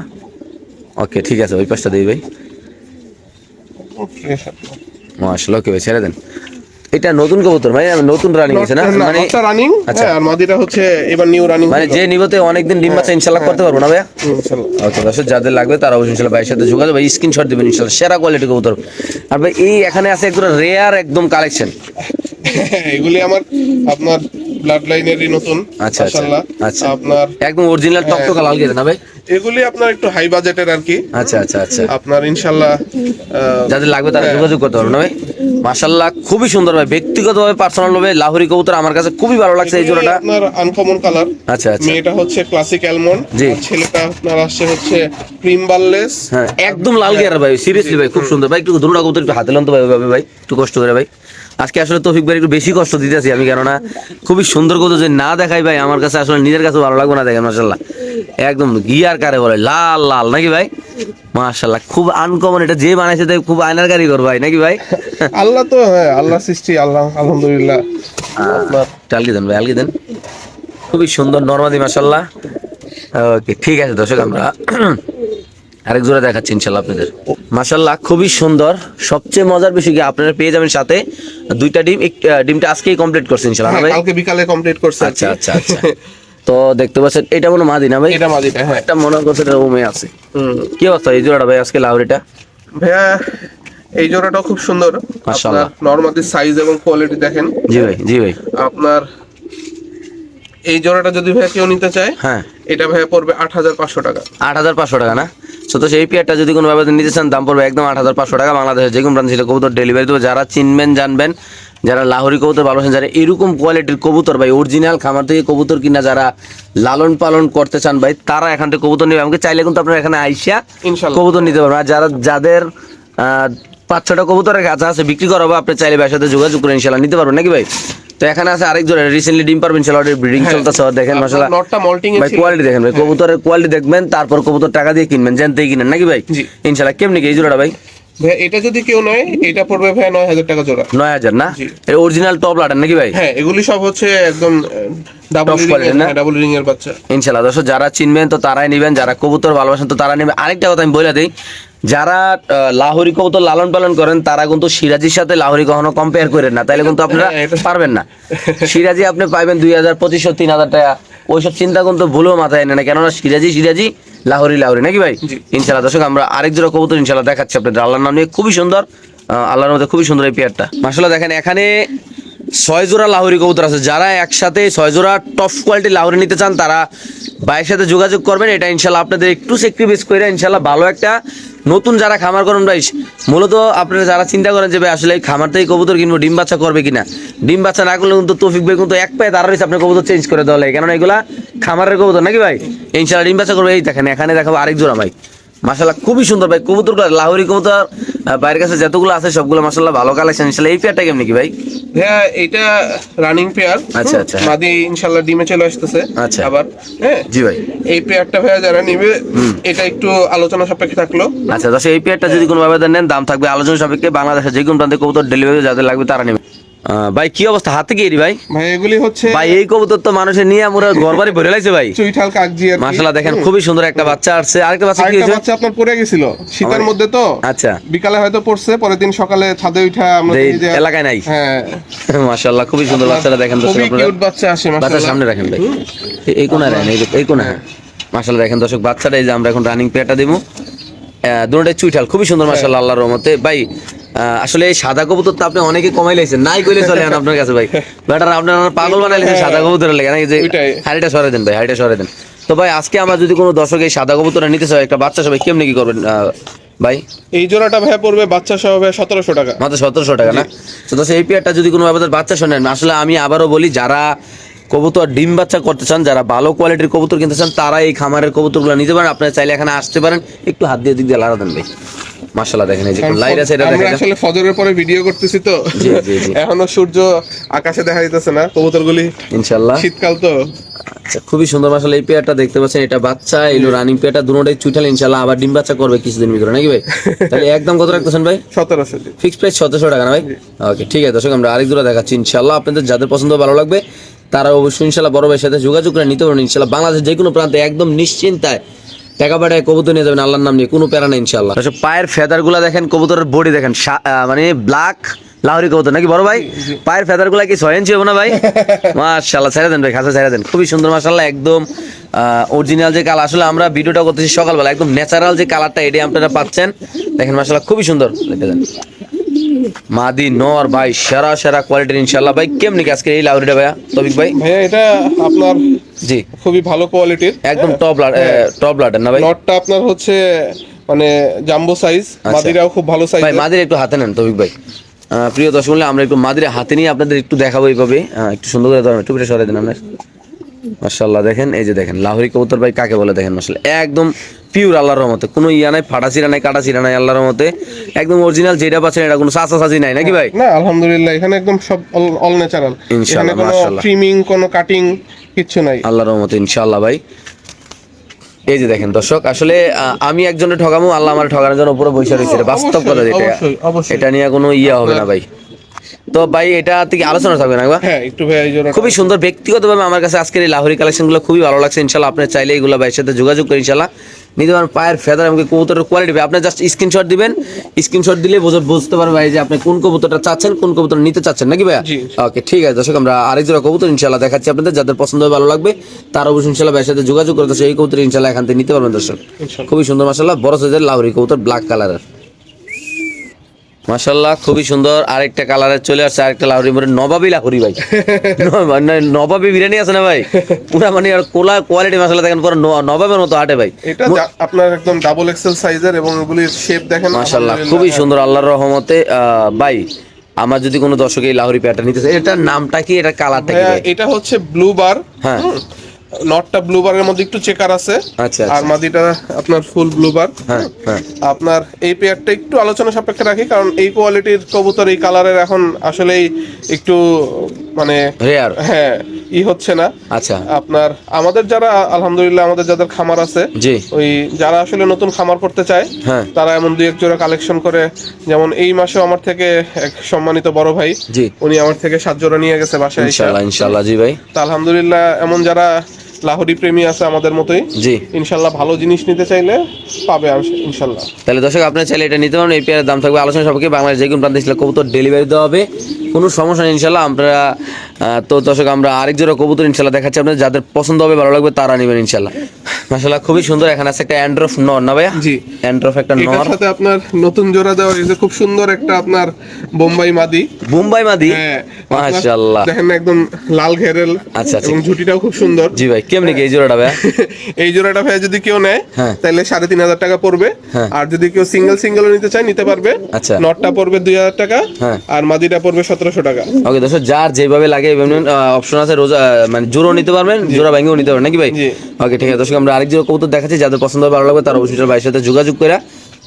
ওকে ঠিক আছে, ওই পাশটা দিই ভাই মাশাআল্লাহ। ওকে ভাই ছেড়ে দেন। এটা নতুন কবুতর ভাই, নতুন রানিং আছে না মানে? রানিং। আচ্ছা আর মাদিটা হচ্ছে এবার নিউ রানিং, মানে যে নিবতে অনেকদিন ডিম বাচ্চা ইনশাআল্লাহ করতে পারবো না ভাই ইনশাআল্লাহ। ওকে দর্শক যাদের লাগবে তারা অবশ্যই ইনশাআল্লাহ ভাইয়ের সাথে যোগাযোগ, ভাই স্ক্রিনশট দিবেন ইনশাআল্লাহ। সেরা কোয়ালিটি কবুতর। আর ভাই এই এখানে আছে একদম রেয়ার একদম কালেকশন। এগুলি আমার আপনার ব্লাড লাইনেরই নতুন। আচ্ছা মাশাআল্লাহ আচ্ছা আপনার একদম অরিজিনাল টকটকা লাল গেছে না ভাই? এগুলি আপনার একটু হাই বাজেটের আর কি। আচ্ছা আচ্ছা আচ্ছা আপনার ইনশাআল্লাহ যাদের লাগবে তারা যোগাযোগ করতে পারবে না ভাই। মাশাআল্লাহ খুবই সুন্দর ভাই, ব্যক্তিগতভাবে পার্সোনাল ভাবে লাহোরি কবুতর আমার কাছে খুবই ভালো লাগছে এই জোড়াটা। আপনার আনকমন কালার। আচ্ছা আচ্ছা মেয়েটা হচ্ছে ক্লাসিক অ্যালমন্ড, ছেলেটা আপনার আসছে হচ্ছে ক্রিম বারলেস। হ্যাঁ একদম লাল গিয়ার ভাই, সিরিয়াসলি ভাই খুব সুন্দর ভাই। একটু দুটো কবুতর একটু হাতে লন তো ভাই, ওইভাবে ভাই একটু কষ্ট করে ভাই। আজকে আসলে তৌফিক ভাই একটু বেশি কষ্ট দিতেছি আমি, কেননা খুবই সুন্দর কবুতর যে না দেখাই ভাই আমার কাছে আসলে নিজের কাছে ভালো লাগবে না। দেখেন মাশাআল্লাহ একদম গিয়ার কারে বলে লাল লাল নাকি ভাই? মাশাআল্লাহ খুব আনকমন, এটা যে বানাইছে তাই খুব আয়নার কারিগর ভাই নাকি ভাই? আল্লাহ তো হ্যাঁ আল্লাহ সৃষ্টি, আল্লাহ আলহামদুলিল্লাহ। আলগি দেন ভাই, আলগি দেন, খুবই সুন্দর নরমাদি মাশাআল্লাহ। ওকে ঠিক আছে দর্শক, আমরা আরেক জোড়া দেখাচ্ছি ইনশাআল্লাহ আপনাদের। মাশাআল্লাহ খুবই সুন্দর। সবচেয়ে মজার বিষয় কি আপনারা পেয়ে যাবেন সাথে দুইটা ডিম। ডিমটা আজকেই কমপ্লিট করছে ইনশাআল্লাহ ভাই, কালকে বিকালে কমপ্লিট করছে। আচ্ছা আচ্ছা আচ্ছা। তো তো দেখতে পাচ্ছেন এটা মনে মাদি না ভাই? এটা মাদিটা, হ্যাঁ। একটা মনে করছে এটা ওমে আছে। কি অবস্থা এই জোড়াটা ভাই আজকে লাহোরিটা? ভাইয়া এই জোড়াটাও খুব সুন্দর। মাশাআল্লাহ। আপনার নরমাদি সাইজ এবং কোয়ালিটি দেখেন। জি ভাই, জি ভাই। আপনার এই জোড়াটা যদি ভাইয়া কেউ নিতে চায়, হ্যাঁ, এটা ভাইয়া পড়বে 8,500 টাকা। 8,500 টাকা না? তো সেই পেয়ারটা যদি কোনো ভাবে নিতে চান দাম পড়বে একদম 8,500 টাকা। বাংলাদেশের যে কোনো প্রান্ত ছিল কবুতর ডেলিভারি দেবো। যারা চিনবেন জানবেন, যারা লাহোরি কবুতর ভালোবাসেন, যারা এরকম কোয়ালিটির কবুতর ভাই অরিজিনাল খামার থেকে কবুতর কিনা যারা লালন পালন করতে চান ভাই, তারা এখান থেকে কবুতর নেবে। আমাকে চাইলে কিন্তু আপনারা এখানে আইসা ইনশাআল্লাহ কবুতর নিতে পারবেন। আর যাদের 5-6টা কবুতরের কাছে আছে বিক্রি করাবো, আপনি চাইলে ভাইয়ের সাথে যোগাযোগ করে ইনশাল্লাহ নিতে পারবেন নাকি ভাই? তো এখানে আছে আরেক জোড়া রিসেন্টলি ডিম পারবেন ইনশাল্লাহ, ব্রিডিং চলতেছে। দেখেন মাশাআল্লাহ, নটটা মল্টিং এ ভাই ছিল। কোয়ালিটি দেখেন ভাই, কবুতরের কোয়ালিটি দেখবেন, তারপর কবুতর টাকা দিয়ে কিনবেন, জানতেই কিনেন নাকি ভাই? জি। ইনশাল্লাহ। কেমনি কি এই জোড়াটা ভাই? ভাইয়া এটা যদি কেউ নেয়, এটা পড়বে ভাইয়া 9,000 টাকা জোড়া। 9,000 না? জি। এর অরিজিনাল টপ লাটার নাকি ভাই? হ্যাঁ, এগুলি সব হচ্ছে একদম ডাবল Top quality না? ডাবল রিং এর বাচ্চা। ইনশাল্লাহ। দর্শক যারা চিনবেন তো তারাই নেবেন, যারা কবুতর ভালোবাসেন তো তারা নেবেন। আরেকটা কথা আমি বলে দিই, যারা লাহোরি কবুতর লালন পালন করেন তারা কিন্তু সিরাজির সাথে লাহোরি কখনো কম্পেয়ার করেন না, তাইলে কিন্তু আপনারা হ্যাঁ, এটা- পারবেন না। সিরাজি আপনি পাইবেন 2,000, 2,500, 3,000 টাকা, ওইসব চিন্তা কিন্তু ভুলেও মাথায় এনে না, কেননা সিরাজি লাহোরি নাকি ভাই? জি। ইনশাল্লাহ। দর্শক আমরা আরেক জোড়া কবুতর ইনশাল্লাহ দেখাচ্ছি আপনাদের আল্লাহর নাম নিয়ে। খুবই সুন্দর, আল্লাহর মধ্যে খুবই সুন্দর এই পেয়ারটা মাশাআল্লাহ। দেখেন এখানে 6 জোড়া লাহোরি কবুতর আছে। যারা একসাথে 6 জোড়া টপ কোয়ালিটি লাহোরি নিতে চান তারা ভাইয়ের সাথে যোগাযোগ করবেন। এটা ইনশাল্লাহ আপনাদের একটু স্যাক্রিফাইস করে ইনশাল্লাহ ভালো একটা নতুন যারা খামার করেন ভাই, মূলত আপনারা যারা চিন্তা করেন যে ভাই আসলে এই খামার থেকে কবুতর কিনবো, ডিম বাচ্চা করবে কিনা, ডিম বাচ্চা না করলে কিন্তু তৌফিক ভাই কিন্তু এক পায়ে দাঁড়াইছে আপনার কবুতর চেঞ্জ করে দেওয়া লাগে, কেননা এগুলা খামারের কবুতর নাকি ভাই? ইনশাল্লাহ ডিম বাচ্চা করবে। এই দেখেন এখানে দেখাবো আরেক জোড়া ভাই, মাশাআল্লাহ খুবই সুন্দর ভাই কবুতরগুলো। লাহোরি কবুতর বাইরের কাছে যতগুলো আছে সবগুলো মাশাআল্লাহ ভালো কালেকশন। ইনশাল্লাহ এই পেয়ারটা কেমনি কি ভাই? ভাইয়া এটা রানিং পেয়ার। আচ্ছা, আচ্ছা। মাদি ইনশাআল্লাহ ডিমে চলে আসতেছে। আচ্ছা। আবার হ্যাঁ জি ভাই। এই পেয়ারটা ভাইয়া যারা নিবে, এটা একটু আলোচনা সাপেক্ষে থাকলো। আচ্ছা দর্শক এই পেয়ারটা যদি কোনো ভাবে নেন দাম থাকবে আলোচনা সাপেক্ষে। বাংলাদেশের যে কোনো প্রান্তে কবুতর ডেলিভারি যাদের লাগবে তারা নেবে। ভাই কি অবস্থা হাতে কি ভাই? ভাই এগুলি হচ্ছে ভাই এই কবুতর তো মানুষের নিয়ে আমরা ঘর বাড়ি ভরে লাইছে ভাই। চুইঠাল কাকজি আর কি। মাশাআল্লাহ দেখেন খুবই সুন্দর একটা বাচ্চা আসছে। আরেকটা বাচ্চা কি আরেকটা হয়েছে? বাচ্চা আপনার পড়ে গেছিল শীতের মধ্যে, তো আচ্ছা। বিকালে হয়তো পড়ছে, পরের দিন সকালে ছাদে উঠা আমরা এই দেখি যে এলাকায় নাই। হ্যাঁ মাশাআল্লাহ খুবই সুন্দর বাচ্চাটা দেখেন দর্শক খুবই আপনারা। কিউট বাচ্চা আসে বাচ্চার মাশাআল্লাহ। সামনে রাখেন ভাই, এই কোণায় রাখেন, এই কোণা। হ্যাঁ মাশাআল্লাহ দেখেন দর্শক বাচ্চাটা, এই যে আমরা এখন রানিং পেয়ারটা দেবো। দুটোটাই চুইঠাল খুবই সুন্দর মাশাআল্লাহ আল্লাহর রহমতে। ভাই আসলে এই সাদা কবুতর তো আপনি অনেকে কমাই লাইছেন, নাই কইলে চলে এখন আপনার কাছে ভাই। ব্যাটার আপনার পাগল বানাই লাইছেন সাদা কবুতরের লেগে, নাকি যে ওইটাই। হাড়িটা সরে দেন ভাই, হাড়িটা সরে দেন। তো ভাই আজকে আমরা যদি কোনো দর্শক এই সাদা কবুতরটা নিতে চাই একটা বাচ্চা, সবাই কেমনি কি করবেন ভাই? এই জোড়াটা ভাইয়া পড়বে বাচ্চা সহ ভাইয়া 1700 টাকা। মাত্র 1700 টাকা না? তো দর্শক এই পেয়ারটা যদি কোনো ভাবে বাচ্চা শোনেন, আসলে আমি আবারও বলি যারা কবুতর ডিম বাচ্চা করতে চান, যারা ভালো কোয়ালিটির কবুতর কিনতে চান, তারা এই খামারের কবুতরগুলো নিতে পারেন। আপনারা চাইলে এখানে আসতে পারেন, একটু হাত দিয়ে দিক দিয়ে লাড়া দেন ভাই। মাশাআল্লাহ দেখেন এই যে লাইট আছে, এটা আমরা দেখেন। আসলে ফজরের পরে ভিডিও করতেছি তো, জি, জি, জি। এখনো সূর্য আকাশে দেখা যাইতেছে না, কবুতরগুলি ইনশাআল্লাহ। শীতকাল তো। আচ্ছা খুবই সুন্দর মাশাআল্লাহ এই পেয়ারটা দেখতে পাচ্ছেন, এটা বাচ্চা এলো রানিং পেয়ারটা, দুটোটাই চুইঠাল ইনশাআল্লাহ আবার ডিম বাচ্চা করবে কিছুদিন ভিতরে নাকি ভাই? তাহলে একদম কত রাখতেছেন ভাই? 1700 জি। ফিক্স প্রাইস 1700 টাকা না ভাই? ওকে ঠিক আছে দর্শক আমরা আরেক জোড়া দেখাচ্ছি ইনশাআল্লাহ। আপনাদের যাদের পছন্দ ভালো লাগবে তারা অবশ্যই ইনশাআল্লাহ বড় ভাইয়ের সাথে যোগাযোগ করে নিতে পারবেন ইনশাআল্লাহ। বাংলাদেশের যে কোনো প্রান্তে একদম নিশ্চিন্তায় টাকা পাঠায় কবুতর নিয়ে যাবেন আল্লাহর নাম নিয়ে, কোনো প্যারা নেই ইনশাআল্লাহ। দর্শক পায়ের ফেদার গুলা দেখেন, কবুতরের বডি দেখেন, মানে ব্ল্যাক লাহোরি কবুতর নাকি বড় ভাই? পায়ের ফেদার গুলা কি 6 ইঞ্চি হবে না ভাই? মাশাআল্লাহ ছেড়ে দেন ভাই, খাঁচা ছেড়ে দেন, খুবই সুন্দর মাশাআল্লাহ একদম অরিজিনাল যে কালার। আসলে আমরা ভিডিওটা করতেছি সকালবেলা, একদম ন্যাচারাল যে কালারটা এটাই আপনারা পাচ্ছেন। দেখেন মাশাআল্লাহ খুবই সুন্দর। দেখে দেন মাদি নর ভাই, সেরা সেরা কোয়ালিটির ইনশাআল্লাহ। ভাই কেমনি কি আজকে এই লাহোরিটা ভাইয়া তবিক ভাই? ভাইয়া এটা আপনার জি খুবই ভালো কোয়ালিটির, একদম টপ লাটের না ভাই? নটটা আপনার হচ্ছে মানে জাম্বো সাইজ, মাদিরাও খুব ভালো সাইজ। ভাই মাদির একটু হাতে নেন তবিক ভাই। প্রিয় দর্শক মণ্ডলী, আমরা একটু মাদিরে হাতে নিয়ে আপনাদের একটু দেখাবো এইভাবে, একটু সুন্দর করে ধরেন, একটু সরাই দেন আপনার। মাশাআল্লাহ দেখেন এই যে দেখেন লাহোরি কবুতর ভাই কাকে বলে দেখেন মাশাআল্লাহ একদম পিওর আল্লাহর রহমতে, কোনো ইয়া নাই, ফাটা চিরা নাই, কাটা চিরা নাই, আল্লাহর রহমতে একদম অরিজিনাল যেটা পাচ্ছেন, এটা কোনো সাসা সাজি নাই নাকি ভাই? না আলহামদুলিল্লাহ এখানে একদম সব অল ন্যাচারাল, ইনশাআল্লাহ, এখানে কোনো মাশাআল্লাহ। ট্রিমিং কোনো কাটিং কিচ্ছু নাই, আল্লাহর রহমতে ইনশাআল্লাহ ভাই। এই যে দেখেন দর্শক, আসলে আমি একজনের ঠকামো, আল্লাহ আমার ঠকানোর জন্য উপরে বসে রয়েছে, এটা বাস্তব কথা যেটা, অবশ্যই, অবশ্যই। এটা নিয়ে কোনো ইয়া হবে না ভাই। তো ভাই এটা থেকে আলোচনা থাকবে না একবার? হ্যাঁ একটু ভাই এই জন্য খুবই সুন্দর, ব্যক্তিগতভাবে আমার কাছে আজকের এই লাহোরি কালেকশনগুলো খুবই ভালো লাগছে ইনশাআল্লাহ। আপনি চাইলে এইগুলো ভাইয়ের সাথে যোগাযোগ করে ইনশাআল্লাহ নিতে পারেন। পায়ের ফেদার এবং কবুতরের কোয়ালিটি ভাই আপনি জাস্ট স্ক্রিনশট দিবেন, স্ক্রিনশট দিলে বুঝতে পারবে ভাই যে আপনি কোন কবুতরটা চাচ্ছেন, কোন কবুতর নিতে চাচ্ছেন নাকি ভাইয়া? জি। ওকে ঠিক আছে দর্শক, আমরা আরেক জোড়া কবুতর ইনশাআল্লাহ দেখাচ্ছি আপনাদের, যাদের পছন্দ হবে ভালো লাগবে তার অবশ্যই ইনশাআল্লাহ ভাইয়ের সাথে যোগাযোগ করতে এই কবুতর ইনশাআল্লাহ এখান থেকে নিতে পারবেন দর্শক। ইনশাআল্লাহ। খুবই সুন্দর মাশাআল্লাহ, বড় সাইজের লাহোরি কবুতর ব্ল্যাক কালারের মাশাআল্লাহ, খুবই সুন্দর। আরেকটা কালারের চলে আসছে, আরেকটা লাহোরি মনে নবাবী লাহোরি ভাই নবাবী বিরিয়ানি আছে না ভাই, পুরা মানে আর কোলা কোয়ালিটি মাশাআল্লাহ দেখেন, পুরো নবাবের মতো হাঁটে ভাই। এটা আপনার একদম ডাবল এক্সেল সাইজের এবং এগুলির শেপ দেখেন মাশাআল্লাহ খুবই সুন্দর আল্লাহর রহমতে। ভাই আমার যদি কোনো দর্শক এই লাহোরি প্যাটার্ন নিতে চায়, এটার নামটা কি, এটা কালারটা কি ভাই? এটা হচ্ছে ব্লু বার। হ্যাঁ, নটটা ব্লু বারের মধ্যে একটু চেকার আছে, আচ্ছা আর মাদিটা আপনার ফুল ব্লু বার। হ্যাঁ হ্যাঁ, আপনার এই পেয়ারটা একটু আলোচনা সাপেক্ষে রাখি, কারণ এই কোয়ালিটির কবুতর এই কালারের এখন আসলেই একটু মানে রেয়ার। হ্যাঁ হচ্ছে না। আচ্ছা, আপনার আমাদের যারা আলহামদুলিল্লাহ আমাদের যাদের খামার আছে, জি, ওই যারা আসলে নতুন খামার করতে চায়, হ্যাঁ, তারা এমন দুই এক জোড়া কালেকশন করে, যেমন এই মাসেও আমার থেকে এক সম্মানিত বড় ভাই, জি, উনি আমার থেকে 7 জোড়া নিয়ে গেছে বাসায় এসে। ইনশাআল্লাহ ইনশাআল্লাহ, জি ভাই। তা আলহামদুলিল্লাহ এমন যারা লাহোরি প্রেমী আছে আমাদের মতোই, জি, ইনশাল্লাহ ভালো জিনিস নিতে চাইলে পাবে ইনশাল্লাহ। তাহলে দর্শক আপনার চাইলে এটা নিতে পারেন। এই পেয়ারের দাম থাকবে আলোচনা সাপেক্ষে, বাংলাদেশ যে কোনো প্রান্তে ছিল কবুতর ডেলিভারি দেওয়া হবে, কোনো সমস্যা নেই ইনশাল্লাহ। আপনারা তো দর্শক আমরা আরেক জোড়া কবুতর ইনশাল্লাহ দেখাচ্ছি আপনাদের, যাদের পছন্দ হবে ভালো লাগবে তারা নেবেন ইনশাল্লাহ। মাশাআল্লাহ খুবই সুন্দর। এখানে আছে একটা অ্যান্ড্রফ নর না ভাইয়া? জি, অ্যান্ড্রফ একটা নর, এটার সাথে আপনার নতুন জোড়া দেওয়া হয়েছে খুব সুন্দর একটা আপনার বোম্বাই মাদি। বোম্বাই মাদি, হ্যাঁ মাশাআল্লাহ দেখেন না একদম লাল ঘেরেল, আচ্ছা আচ্ছা, এবং ঝুটিটাও খুব সুন্দর। জি ভাই কেমনি কি এই জোড়াটা ভাইয়া? এই জোড়াটা ভাই যদি কেউ নেয় হ্যাঁ, তাহলে 3,500 টাকা পড়বে। হ্যাঁ, আর যদি কেউ সিঙ্গেল নিতে চায় নিতে পারবে। আচ্ছা, নটটা পড়বে 2,000 টাকা, হ্যাঁ, আর মাদিটা পড়বে 1700 টাকা। ওকে দর্শক, যার যেভাবে লাগে অপশন আছে, রোজা মানে জোড়ও নিতে পারবেন, জোড়া ভাঙিও নিতে পারবেন নাকি ভাই? জি। ওকে ঠিক আছে দর্শক, আমরা আরেক জোড়া কবুতর দেখাচ্ছি, যাদের পছন্দ হবে ভালো লাগবে তার অবশ্যই ভাইয়ের সাথে যোগাযোগ করে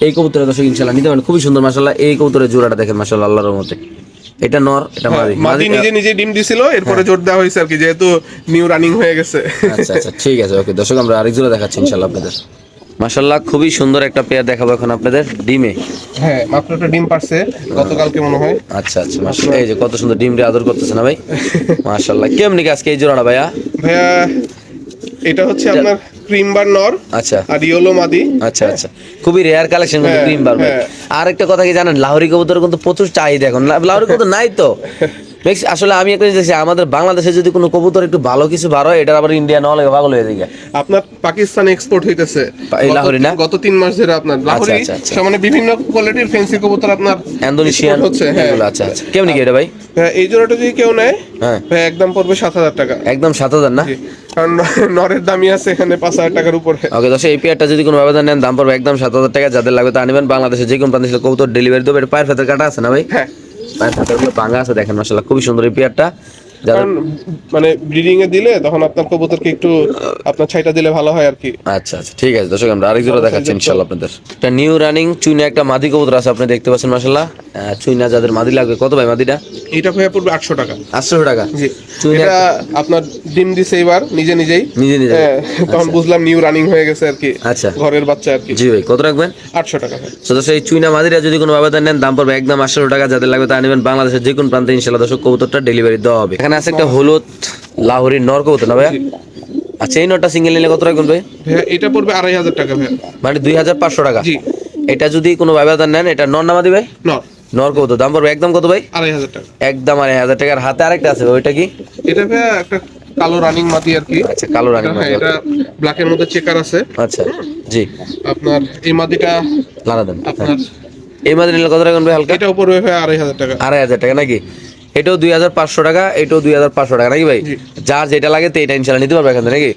এই কবুতরের দর্শক ইনশাআল্লাহ নিতে পারেন। খুবই সুন্দর মাশাআল্লাহ, এই কবুতরের জোড়াটা দেখেন মাশাআল্লাহ আল্লাহর রহমতে। এটা নর, এটা মাদি। মাদি নিজে ডিম দিছিল, এরপরে জোর দেওয়া হয়েছে আর কি, যেহেতু নিউ রানিং হয়ে গেছে। আচ্ছা আচ্ছা ঠিক আছে। ওকে দর্শক, আমরা আরেক জোড়া দেখাচ্ছি ইনশাআল্লাহ আপনাদের। মাশাআল্লাহ খুবই সুন্দর একটা পেয়ার দেখাবো এখন আপনাদের ডিমে। হ্যাঁ মাত্র একটা ডিম পারছে গতকালকে মনে হয়। আচ্ছা আচ্ছা মাশাআল্লাহ, এই যে কত সুন্দর ডিম রে আদর করতেছে না ভাই, মাশাআল্লাহ। কেমনি কি আজকে এই জোড়াটা ভাইয়া? ভাইয়া এটা হচ্ছে আপনার ক্রিম বার নর, আচ্ছা, আর ইয়েলো মাদি। আচ্ছা আচ্ছা, খুবই রেয়ার কালেকশন কিন্তু হ্যাঁ, ক্রিম বার ভাই। হ্যাঁ। আর একটা কথা কি জানেন, লাহোরি কবুতর কিন্তু প্রচুর চাহিদা এখন, লাহোরি কবুতর নাই তো। আসলে আমি একটা জিনিস দেখছি, আমাদের বাংলাদেশে যদি কোনো কবুতর একটু ভালো কিছু বার হয়, এটা আবার ইন্ডিয়া না হলে পাগল হয়ে যায়। আপনার পাকিস্তানে এক্সপোর্ট হইতেছে এই লাহোরি না? গত 3 মাস ধরে আপনার লাহোরি আচ্ছা, আচ্ছা। মানে বিভিন্ন কোয়ালিটির ফ্যান্সি কবুতর আপনার ইন্দোনেশিয়ান export হচ্ছে। হ্যাঁ এগুলো, আচ্ছা আচ্ছা। কেমনি কি এটা ভাই? হ্যাঁ, এই জোড়াটা যদি কেউ নেয়, হ্যাঁ, ভাই একদম পড়বে 7,000 টাকা। একদম 7,000 না? জি, কারণ নরের দামই আছে এখানে 5,000 টাকার উপরে। ওকে দর্শক, এই পেয়ারটা যদি কোনো ব্যবধান নেন দাম পড়বে একদম 7,000 টাকা। যাদের লাগবে তা নেবেন, বাংলাদেশে যে কোনো প্রান্তে ছিল কবুতর ডেলিভারি দেবে। এটা পায়ের ফেতার কাটা আছে না ভাই? হ্যাঁ, পায়ের ফেতারগুলো ভাঙা আছে দেখেন মাশাআল্লাহ, খুবই সুন্দর এই পেয়ারটা। কারণ মানে ব্রিডিং এ দিলে তখন আপনার কবুতরকে একটু আপনার ছাইটা দিলে ভালো হয় আর কি। আচ্ছা আচ্ছা ঠিক আছে দর্শক, আমরা আরেক জোড়া দেখাচ্ছি ইনশাআল্লাহ আপনাদের। একটা নিউ রানিং চুইনা একটা মাদি কবুতর আছে, আপনি দেখতে পাচ্ছেন মাশাআল্লাহ। চুইনা যাদের মাদি লাগবে, কত ভাই মাদিটা? এটা ভাইয়া পড়বে 800 টাকা। 800 টাকা? জি, চুইনা এটা আপনার ডিম দিছে এবার নিজে নিজে। নিজে হ্যাঁ, তখন বুঝলাম নিউ রানিং হয়ে গেছে আর কি। আচ্ছা, ঘরের বাচ্চা আর কি। জি ভাই কত রাখবেন? 800 টাকা। তো দর্শক, এই চুইনা মাদিরা যদি কোনো ব্যবধান নেন দাম পড়বে একদম 800 টাকা। যাদের লাগবে তা নেবেন, বাংলাদেশের যে কোনো প্রান্তে ইনশাআল্লাহ দর্শক কবুতরটা ডেলিভারি দেওয়া হবে। এখানে আছে একটা হলুদ লাহোরি নর কবুতর না ভাইয়া? আচ্ছা, এই নরটা সিঙ্গেল নিলে কত রাখবেন ভাই? ভাইয়া এটা পড়বে 2,500 টাকা ভাইয়া। মানে 2,500 টাকা? জি। এটা যদি কোনো ব্যবধান নেন, এটা নর না মাদি ভাই? নর। নর কবুতর দাম পড়বে একদম কত ভাই? 2,500 টাকা। একদম 2,500 টাকার। হাতে আরেকটা আছে ভাই, ওইটা কি? এটা ভাইয়া একটা কালো রানিং মাটি আর কি। আচ্ছা, কালো রানিং হ্যাঁ, মাদি। এটা ব্ল্যাকের মধ্যে চেকার আছে। আচ্ছা, জি। আপনার এই মাদিটা লানা দেন। আপনার এই মাদি নিলে কত রাখবেন ভাই হালকা? এটাও পড়বে ভাইয়া 2,500 টাকা। 2,500 টাকা নাকি? এটাও 2,500 টাকা, এটাও 2,500 টাকা নাকি ভাই? জি। যার যেটা লাগে তো এটা ইনশাআল্লাহ নিতে পারবে এখান থেকে নাকি?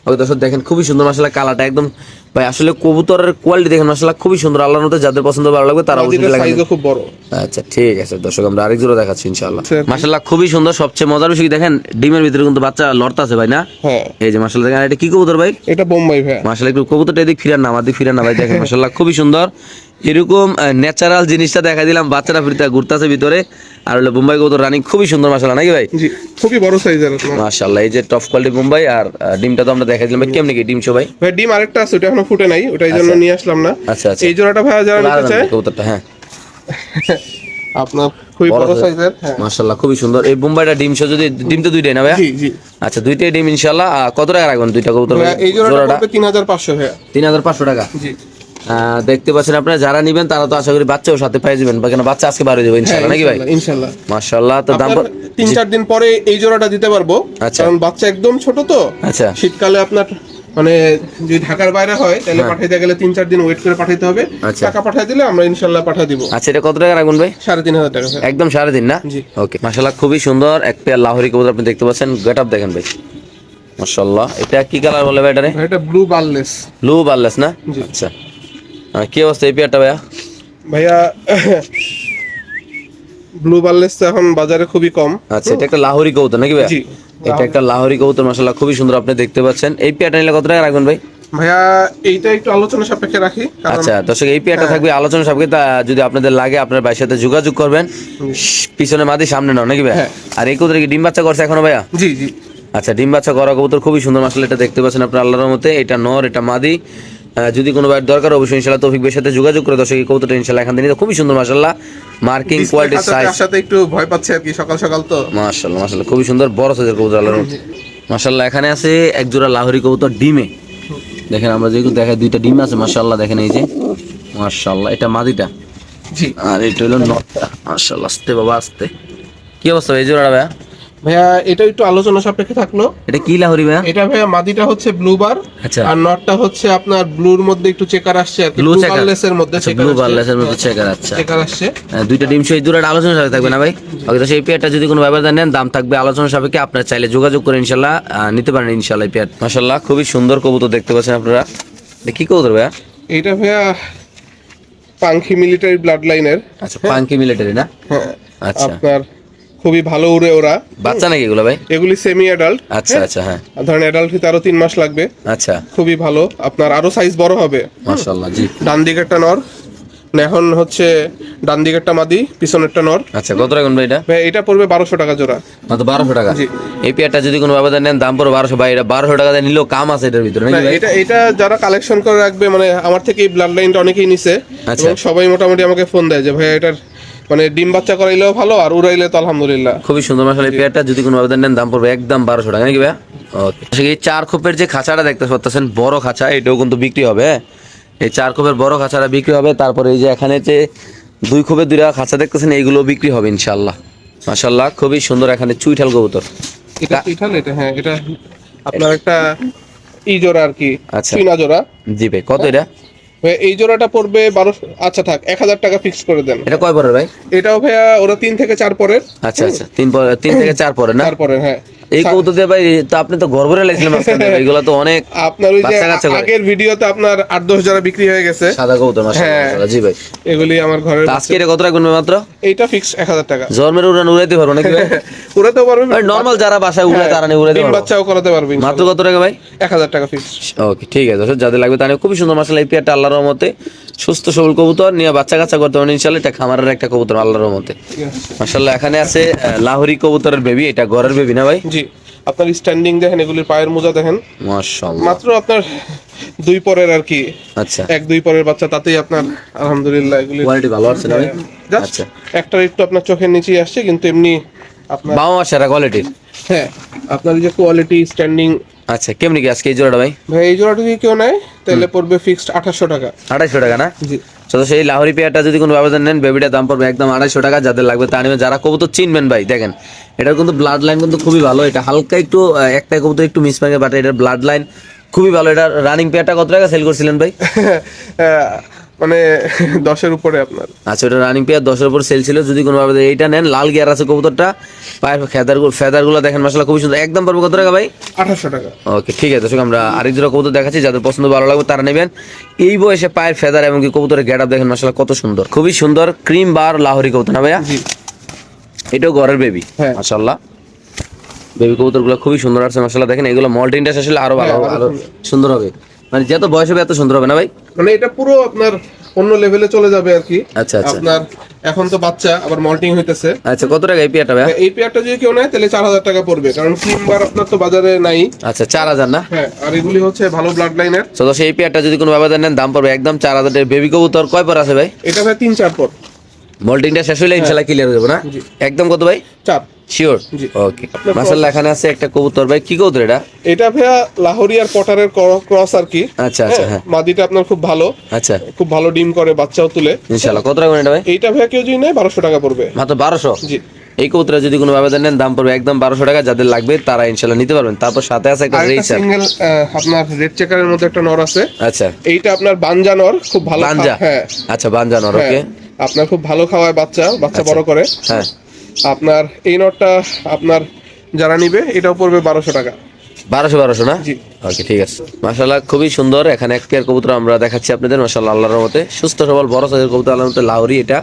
ওই দর্শক দেখেন খুবই সুন্দর মাশাআল্লাহ, কালারটা একদম ভাই আসলে কবুতরের কোয়ালিটি দেখেন মাশাআল্লাহ খুবই সুন্দর। আল্লাহর মতে যাদের পছন্দ ভালো লাগবে তারা অবশ্যই মাদিটার লাগবে। সাইজও খুব বড়। আচ্ছা ঠিক আছে দর্শক, আমরা আরেক জোড়া দেখাচ্ছি ইনশাআল্লাহ। আচ্ছা। মাশাআল্লাহ খুবই সুন্দর। সবচেয়ে মজার বিষয় কি দেখেন, ডিমের ভিতরে কিন্তু বাচ্চা লড়তাছে ভাই না? হ্যাঁ, এই যে মাশাআল্লাহ দেখেন, এটা কি কবুতর ভাই? এটা বোম্বাই ভাইয়া। মাশাআল্লাহ একটু কবুতরটা এদিক ফিরান না, আমাদের ফিরান না ভাই, দেখেন মাশাআল্লাহ খুবই সুন্দর। এরকম ন্যাচারাল জিনিসটা দেখা দিলাম, বাচ্চারা ফিরতে ঘুরতেছে ভিতরে। আর হলো বোম্বাই কবুতর রানিং খুবই সুন্দর মাশাআল্লাহ নাকি ভাই? জি, খুবই বড় সাইজের আপনার। মাশাআল্লাহ, এই যে টপ কোয়ালিটি বোম্বাই। আর ডিমটা তো আমরা দেখাই দিলাম ভাই, কেমনি কি ডিম শো ভাই? ভাই ডিম আরেকটা আছে, ওটা এখনো ফুটে নাই, ওটাই জন্য আচ্ছা। নিয়ে আসলাম না। আচ্ছা আচ্ছা, এই জোড়াটা ভাইয়া যারা নিতে চায়, কবুতরটা হ্যাঁ আপনার খুবই বড় সাইজের। হ্যাঁ মাশাআল্লাহ খুবই সুন্দর। এই বোম্বাইটা ডিম সহ যদি ডিম তো দুইটাই না ভাইয়া? জি জি। আচ্ছা দুইটাই ডিম ইনশাআল্লাহ। কত টাকা রাখবেন দুইটা কবুতর? ভাইয়া এই জোড়াটা পড়বে 3500 ভাইয়া। 3500 টাকা। জি। দেখতে পাচ্ছেন আপনারা যারা নিবেন তারা তো আশা করি বাচ্চাও সাথে পেয়ে যাবেন, বা কেন বাচ্চা আজকে বার হয়ে যাবে ইনশাআল্লাহ নাকি ভাই? ইনশাআল্লাহ। মাশাআল্লাহ। তো দাম 3-4 দিন পরে এই জোড়াটা দিতে পারবো, আচ্ছা। কারণ বাচ্চা একদম ছোট তো। আচ্ছা শীতকালে আপনার মানে যদি ঢাকার বাইরে হয় তাহলে পাঠাইতে গেলে 3-4 দিন ওয়েট করে পাঠাইতে হবে। আচ্ছা। টাকা পাঠিয়ে দিলে আমরা ইনশাআল্লাহ পাঠিয়ে দিব। আচ্ছা এটা কত টাকা রাখবেন ভাই? 3500 টাকা ভাই। একদম 3.5 না? জি। ওকে মাশাআল্লাহ খুবই সুন্দর এক পেয়ার লাহোরি কবুতর আপনি দেখতে পাচ্ছেন। গেটআপ দেখেন ভাই মাশাআল্লাহ। এটা কি কালার বলে ভাই এটারে? এটা ব্লু বারলেস। ব্লু বারলেস না? জি। আচ্ছা কি অবস্থা এই পেয়ারটা ভাইয়া? ভাইয়া ব্লু বারলেস তো এখন বাজারে খুবই কম। আচ্ছা এটা একটা লাহোরি কবুতর নাকি ভাইয়া? জি। এটা একটা লাহোরি কবুতর মাশাআল্লাহ খুবই সুন্দর আপনি দেখতে পাচ্ছেন। এই পেয়ারটা নিলে কত টাকা রাখবেন ভাই? ভাইয়া এইটা একটু আলোচনা সাপেক্ষে রাখি, কারণ আচ্ছা দর্শক এই পেয়ারটা থাকবে আলোচনা সাপেক্ষে। যদি আপনাদের লাগে আপনার ভাইয়ের সাথে যোগাযোগ করবেন। পিছনে মাদি সামনে নাও নাকি ভাই? হ্যাঁ। আর এই কবুতর কি ডিম বাচ্চা করছে এখনো ভাইয়া? জি জি। আচ্ছা ডিম বাচ্চা করা কবুতর খুবই সুন্দর মাশাআল্লাহ। এটা দেখতে পাচ্ছেন আপনার আল্লাহর রহমতে। এটা নর এটা মাদি। যদি কোনো ভাইয়ের দরকার অবশ্যই ইনশাআল্লাহ তৌফিক ভাইয়ের সাথে যোগাযোগ করে দর্শক এই কবুতরটা ইনশাআল্লাহ এখান থেকে নিতে খুবই সুন্দর মাশাআল্লাহ। মার্কিং কোয়ালিটি সাইজ সাথে একটু ভয় পাচ্ছে আর কি, সকাল সকাল তো। মাশাআল্লাহ মাশাআল্লাহ খুবই সুন্দর বড় সাইজের কবুতর আল্লাহর রহমতে মাশাআল্লাহ। এখানে আছে এক জোড়া লাহোরি কবুতর ডিমে। দেখেন আমরা যেগুলো দেখাই দুইটা ডিম আছে মাশাআল্লাহ। দেখেন এই যে মাশাআল্লাহ এটা মাদিটা। জি। আর এটা হলো নটটা মাশাআল্লাহ। আস্তে বাবা আস্তে। কি অবস্থা এই জোড়াটা ভাইয়া? ভাইয়া এটা একটু আলোচনা সাপেক্ষে থাকলো। এটা কি লাহোরি ভাইয়া? এটা ভাইয়া মাদিটা হচ্ছে ব্লু বার, আচ্ছা। আর নটটা হচ্ছে আপনার ব্লুর মধ্যে একটু চেকার আসছে আর কি, ব্লু ব্লু চেকার বারলেসের মধ্যে চেকার ব্লু আসছে। বারলেসের মধ্যে চেকার। আচ্ছা চেকার আসছে। দুইটা ডিম সহ এই জোড়াটা আলোচনা সাপেক্ষে থাকবে না ভাই? ওকে তো সেই পেয়ারটা যদি কোনো ব্যাপার নেন দাম থাকবে আলোচনা সাপেক্ষে। আপনারা চাইলে যোগাযোগ করে ইনশাআল্লাহ নিতে পারেন ইনশাআল্লাহ এই পেয়ার। মাশাআল্লাহ খুবই সুন্দর কবুতর দেখতে পাচ্ছেন আপনারা। এটা কি কবুতর ভাইয়া? এইটা ভাইয়া পাঙ্খি মিলিটারি ব্লাড লাইনের। আচ্ছা পাঙ্কি মিলিটারি না? হ্যাঁ। আচ্ছা আপনার খুবই ভালো উড়ে ওরা। বাচ্চা নাকি এগুলো ভাই? এগুলি সেমি অ্যাডাল্ট। আচ্ছা আচ্ছা হ্যাঁ। ধরেন অ্যাডাল্ট হতে আরো 3 মাস লাগবে। আচ্ছা খুবই ভালো, আপনার আরো সাইজ বড় হবে। মাশাআল্লাহ জি। ডান দিকেরটা নর, এখন হচ্ছে ডান দিকেরটা মাদি, পিছনেরটা নর। আচ্ছা কত রাখুন ভাই এটা? ভাই এটা পড়বে 1200 টাকা জোড়া। মাত্র 1200 টাকা? জি। এই পেয়ারটা যদি কোনো ব্যবধান নেন দাম পড়বে 1200 ভাই। এটা 1200 টাকা দিয়ে নিলেও কাম আছে এটার ভিতরে নাকি না, ভাই? এটা যারা কালেকশন করে রাখবে, মানে আমার থেকে এই ব্লাড লাইনটা অনেকেই নিছে, আচ্ছা। এবং সবাই মোটামুটি আমাকে ফোন দেয় যে ভাই এটার মানে ডিম বাচ্চা করাইলেও ভালো আর উড়াইলে তো আলহামদুলিল্লাহ। খুবই সুন্দর মাশাআল্লাহ। এই পেয়ারটা যদি কোনো ব্যবধান নেন দাম পড়বে একদম 1200 টাকা নাকি ভাই? ওকে এই চার খোপের যে খাঁচাটা দেখতে পাচ্ছেন বড় খাঁচা, এটাও কিন্তু বিক্রি হবে। এই চার খোপের বড় খাঁচাটা বিক্রি হবে। তারপরে এই যে এখানে যে দুই খোপের দুইটা খাঁচা দেখতেছেন এইগুলো বিক্রি হবে ইনশাআল্লাহ। মাশাআল্লাহ খুবই সুন্দর এখানে চুইঠাল কবুতর। এটা পিঠাল, এটা হ্যাঁ এটা আপনার একটা ই জোড়া আর কি, আচ্ছা। চীনা জোড়া। জি ভাই কত এটা? ভাই এই জোড়াটা পড়বে 1200। আচ্ছা থাক 1000 টাকা ফিক্স করে দেন। এটা কয় পরের ভাই? এটাও ভাইয়া ওরা 3 থেকে 4 পরের। আচ্ছা আচ্ছা 3 থেকে 4 পরে না? তারপরে হ্যাঁ এই কবুতর দিয়ে ভাই তো আপনি তো গর্ব করে লাগছিলেন মাঝখানে এগুলো তো অনেক আপনার ওই যে বাচ্চা কাচ্চা করে। আগের ভিডিওতে আপনার 8-10 জোড়া বিক্রি হয়ে গেছে সাদা কবুতর মাশাআল্লাহ হ্যাঁ। মাশাআল্লাহ। জি ভাই এগুলি আমার ঘরের তো আজকে এটা কত রাখবেন মাত্র? এইটা ফিক্স 1000 টাকা। জন্মের উড়ান উড়াইতে পারবো নাকি ভাই? উড়াতে পারবেন, নরমাল যারা বাসায় উড়ায় তারা নিয়ে উড়াইতে ডিম পারবো। বাচ্চাও করাতে পারবেন মাত্র কত টাকা ভাই? 1000 টাকা ফিক্স। ওকে ঠিক আছে দর্শক যাদের লাগবে তাহলে খুবই সুন্দর মাশাআল্লাহ। এই পেয়ারটা আল্লাহর রহমতে সুস্থ সবল কবুতর নিয়ে বাচ্চা কাচ্চা করতে পারেন ইনশাআল্লাহ। এটা খামারের একটা কবুতর আল্লাহর রহমতে মাশাআল্লাহ। এখানে আছে লাহোরি কবুতরের বেবি। এটা ঘরের বেবি না ভাই? জি। আপনার স্ট্যান্ডিং দেখেন, এগুলির পায়ের মোজা দেখেন মাশাআল্লাহ। মাত্র আপনার 2 পরের আর কি, আচ্ছা 1-2 পরের বাচ্চা, তাতেই আপনার আলহামদুলিল্লাহ এগুলি কোয়ালিটি ভালো আছে না ভাই? জাস্ট আচ্ছা একটা একটু আপনার চোখের নিচেই আসছে, কিন্তু এমনি আপনার বাবা মা সেরা কোয়ালিটির। হ্যাঁ আপনার এই যে কোয়ালিটি স্ট্যান্ডিং। আচ্ছা কেমনি কি আজকে এই জোড়াটা ভাই? ভাই এই জোড়াটা যদি কেউ নেয় তাহলে পড়বে ফিক্সড 2800 টাকা। 2800 টাকা না? জি। তো সেই লাহোরি পেয়ারটা যদি কোনো ব্যবধান নেন বেবিটার দাম পড়বে একদম 2800 টাকা। যাদের লাগবে তা নেবেন। যারা কবুতর চিনবেন ভাই দেখেন এটার কিন্তু ব্লাড লাইন কিন্তু খুবই ভালো। এটা হালকা একটু একটা কবুতর একটু মিস ভাঙে, বাট এটার ব্লাড লাইন খুবই ভালো। এটা রানিং পেয়ারটা কত টাকা সেল করছিলেন ভাই? মানে 10-এর উপরে আপনার। আচ্ছা ওটা রানিং পেয়ার 10-এর উপর সেল ছিল। যদি কোনো ভাবে এইটা নেন, লাল গিয়ার আছে কবুতরটা, পায়ের ফেদারগুলো দেখেন মাশাআল্লাহ খুবই সুন্দর। একদম পড়বে কত টাকা ভাই? 2800 টাকা। ওকে ঠিক আছে দর্শক আমরা আরেক জোড়া কবুতর দেখাচ্ছি, যাদের পছন্দ ভালো লাগবে তারা নেবেন। এই বয়সে পায়ের ফেদার এবং কি কবুতরের গেটআপ দেখেন মাশাআল্লাহ কত সুন্দর, খুবই সুন্দর। ক্রিম বার লাহোরি কবুতর না ভাইয়া? জি। এটাও ঘরের বেবি হ্যাঁ। মাশাআল্লাহ। বেবি কবুতরগুলো খুবই সুন্দর আছে মাশাআল্লাহ। দেখেন এগুলো মল্টিংটা আসলে আরো ভালো আরো সুন্দর হবে, মানে যত বয়স হবে এত সুন্দর হবে না ভাই? মানে এটা পুরো আপনার অন্য লেভেলে চলে যাবে আর কি। আচ্ছা আচ্ছা আপনার এখন তো বাচ্চা, আবার মল্টিং হইতেছে। আচ্ছা কত টাকা এই পেয়ারটা ভাইয়া? এই পেয়ারটা যদি কেউ নেয় তাহলে 4000 টাকা পড়বে, কারণ ক্রিমবার আপনার তো বাজারে নাই। আচ্ছা 4000 না? হ্যাঁ, আর এগুলি হচ্ছে ভালো ব্লাড লাইনের। তো এই পেয়ারটা যদি কোনো ব্যবধান নেন দাম পড়বে একদম 4000 টাকা। বেবি কবুতর কয় পর আছে ভাই? এটা ভাই 3-4 পর। মল্টিংটা শেষ হলে ইনশাআল্লাহ ক্লিয়ার হয়ে যাবে না? জি। একদম কত ভাই? চাপ। শিওর? জি। ওকে মাশাআল্লাহ। এখানে আছে একটা কবুতর ভাই, কি কবুতর এটা? এটা ভাইয়া লাহোরি আর পটারের ক্রস আর কি। আচ্ছা আচ্ছা, হ্যাঁ মাদিটা আপনার খুব ভালো, আচ্ছা খুব ভালো ডিম করে, বাচ্চাও তুলে। ইনশাআল্লাহ। কত টাকা এটা ভাই? এইটা ভাইয়া কেউ যদি নেয় 1200 টাকা পড়বে। মাত্র 1200? জি। এই কবুতর যদি কোনো ভাবে নেন দাম পড়বে একদম 1200 টাকা। যাদের লাগবে তারা ইনশাআল্লাহ নিতে পারবেন। তারপর সাথে আছে একটা আর একটা রেসার। সিঙ্গেল আপনার রেড চেকারের মধ্যে একটা নর আছে। আচ্ছা এইটা আপনার বানজা নর, খুব ভালো বানজা। হ্যাঁ আচ্ছা বানজা নর, হ্যাঁ। ওকে। আপনার খুব ভালো খাওয়ায়, বাচ্চা আচ্ছা। বড় করে। হ্যাঁ আপনার এই নটটা আপনার যারা নিবে এটাও পড়বে 1200 টাকা। 1200 না? জি। ওকে ঠিক আছে। মাশাআল্লাহ খুবই সুন্দর। এখানে এক পেয়ার কবুতর আমরা দেখাচ্ছি আপনাদের। মাশাআল্লাহ আল্লাহর রহমতে সুস্থ সবল বড় সাইজের কবুতর, আল্লাহর রহমতে লাহোরি। এটা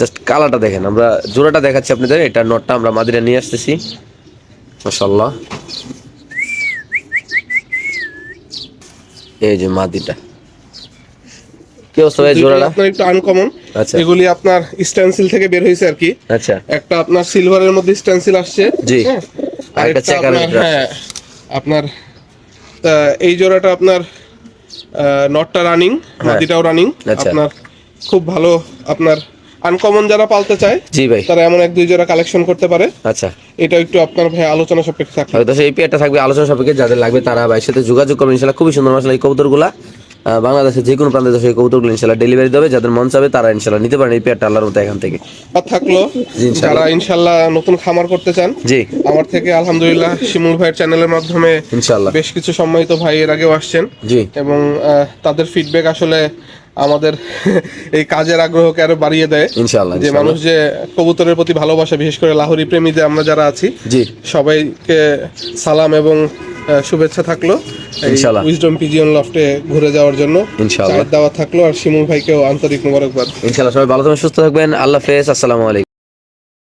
জাস্ট কালারটা দেখেন, আমরা জোড়াটা দেখাচ্ছি আপনাদের। এটা নটটা আমরা মাদিরা নিয়ে আসতেছি। মাশাআল্লাহ এই যে মাদিটা, কি অবস্থা ভাই জোড়াটা? আপনার একটু আনকমন। আচ্ছা। এগুলি আপনার স্টেনসিল থেকে বের হয়েছে আর কি। আচ্ছা একটা আপনার সিলভারের মধ্যে স্টেনসিল আসছে। জি। হ্যাঁ। আর একটা চেকার আপনার হ্যাঁ আপনার এই জোড়াটা আপনার নটটা রানিং, মাদিটাও রানিং। আচ্ছা। আপনার খুব ভালো আপনার আনকমন যারা পালতে চায় জি ভাই। তারা এমন 1-2 জোড়া কালেকশন করতে পারে। আচ্ছা এটা একটু আপনার ভাই আলোচনা সাপেক্ষে থাকবে। হয়তো এই পেয়ারটা থাকবে আলোচনা সাপেক্ষে। যাদের লাগবে তারা ভাইয়ের সাথে যোগাযোগ করবেন ইনশাআল্লাহ। খুবই সুন্দর মাশাআল্লাহ এই কবুতরগুলা। বাংলাদেশের যে কোনো প্রান্তে সেই কবুতরগুলো ইনশাআল্লাহ ডেলিভারি দেবে। যাদের মন চাবে তারা ইনশাআল্লাহ নিতে পারেন এই পেয়ারটা আল্লাহর মতো এখান থেকে। আর থাকলো জি, ইনশাআল্লাহ। যারা ইনশাআল্লাহ নতুন খামার করতে চান, জি আমার থেকে আলহামদুলিল্লাহ শিমুল ভাইয়ের চ্যানেলের মাধ্যমে ইনশাআল্লাহ। বেশ কিছু সম্মানিত ভাই এর আগেও আসছেন জি এবং তাদের ফিডব্যাক আসলে আমাদের এই কাজের আগ্রহকে আরো বাড়িয়ে দেয়। ইনশাআল্লাহ যে মানুষ যে কবুতরের প্রতি ভালোবাসা, বিশেষ করে লাহোরি প্রেমীদের আমরা যারা আছি, জি সবাইকে সালাম এবং শুভেচ্ছা থাকলো ইনশাআল্লাহ। উইজডম পিজিয়ন লফটে ঘুরে যাওয়ার জন্য ইনশাআল্লাহ। চায়ের দাওয়াত থাকলো। আর শিমুল ভাইকেও আন্তরিক মোবারকবাদ। ইনশাআল্লাহ সবাই ভালো থাকবেন, সুস্থ থাকবেন। আল্লাহ হাফেজ, আসসালামু আলাইকুম।